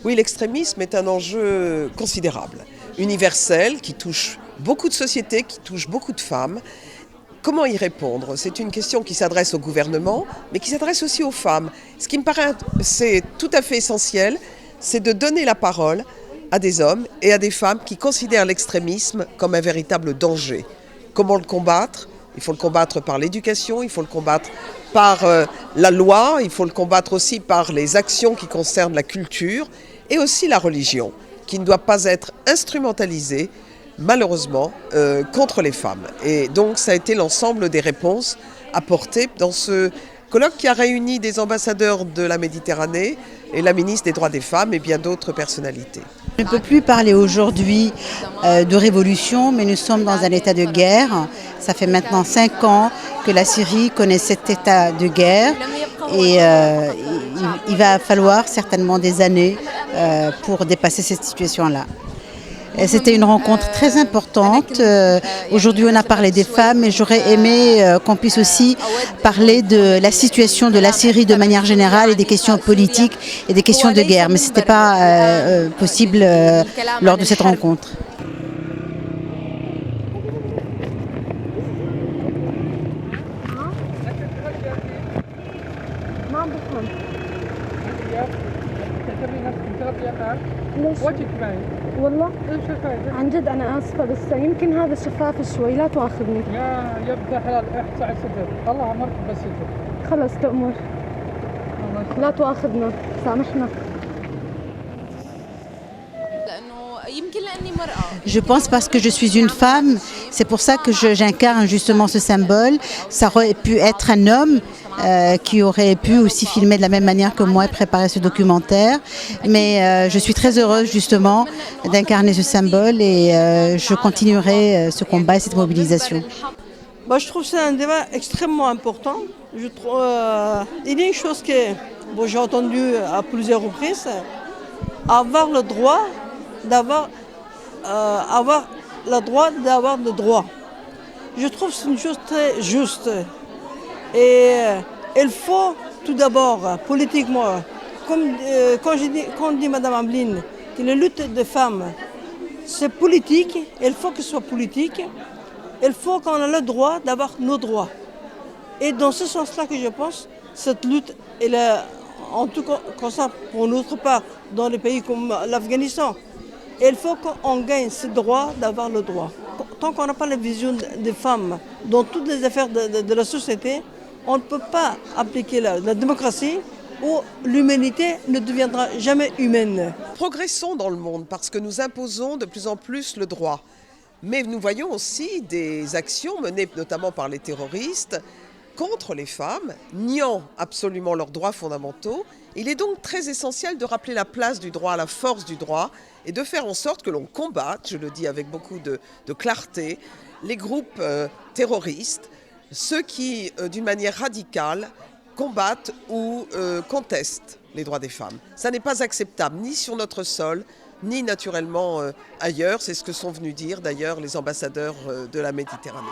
Oui, l'extrémisme est un enjeu considérable, universel, qui touche beaucoup de sociétés, qui touche beaucoup de femmes. Comment y répondre? C'est une question qui s'adresse au gouvernement, mais qui s'adresse aussi aux femmes. Ce qui me paraît c'est tout à fait essentiel, c'est de donner la parole à des hommes et à des femmes qui considèrent l'extrémisme comme un véritable danger. Comment le combattre? Il faut le combattre par l'éducation, il faut le combattre par la loi, il faut le combattre aussi par les actions qui concernent la culture et aussi la religion, qui ne doit pas être instrumentalisée, malheureusement, contre les femmes. Et donc ça a été l'ensemble des réponses apportées dans ce colloque qui a réuni des ambassadeurs de la Méditerranée et la ministre des Droits des Femmes et bien d'autres personnalités. On ne peut plus parler aujourd'hui de révolution, mais nous sommes dans un état de guerre. Ça fait maintenant 5 ans que la Syrie connaît cet état de guerre et il va falloir certainement des années pour dépasser cette situation-là. C'était une rencontre très importante. Aujourd'hui, on a parlé des femmes, mais j'aurais aimé qu'on puisse aussi parler de la situation de la Syrie de manière générale et des questions politiques et des questions de guerre. Mais ce n'était pas possible lors de cette rencontre. وجهك معي والله عن جد أنا آسفة بس يمكن هذا شفاف شوي لا تواخذني يا ابن حلال احصى على صدر الله أمرك بس خلص تأمر لا تواخذنا سامحنا. Je pense parce que je suis une femme, c'est pour ça que j'incarne justement ce symbole. Ça aurait pu être un homme qui aurait pu aussi filmer de la même manière que moi et préparer ce documentaire. Mais je suis très heureuse justement d'incarner ce symbole et je continuerai ce combat et cette mobilisation. Je trouve que c'est un débat extrêmement important. Je trouve, il y a une chose que j'ai entendue à plusieurs reprises, avoir le droit d'avoir le droit. Je trouve que c'est une chose très juste. Et il faut tout d'abord, politiquement, quand dit Mme Ameline, que la lutte des femmes, c'est politique, il faut que ce soit politique, il faut qu'on ait le droit d'avoir nos droits. Et dans ce sens-là que je pense, cette lutte, elle est, en tout cas, comme ça, pour notre part, dans les pays comme l'Afghanistan, il faut qu'on gagne ce droit d'avoir le droit. Tant qu'on n'a pas la vision des femmes dans toutes les affaires de la société, on ne peut pas appliquer la démocratie où l'humanité ne deviendra jamais humaine. Progressons dans le monde parce que nous imposons de plus en plus le droit. Mais nous voyons aussi des actions menées notamment par les terroristes contre les femmes, niant absolument leurs droits fondamentaux. Il est donc très essentiel de rappeler la place du droit, la force du droit, et de faire en sorte que l'on combatte, je le dis avec beaucoup de clarté, les groupes terroristes, ceux qui, d'une manière radicale, combattent ou contestent les droits des femmes. Ça n'est pas acceptable, ni sur notre sol, ni naturellement ailleurs. C'est ce que sont venus dire d'ailleurs les ambassadeurs de la Méditerranée.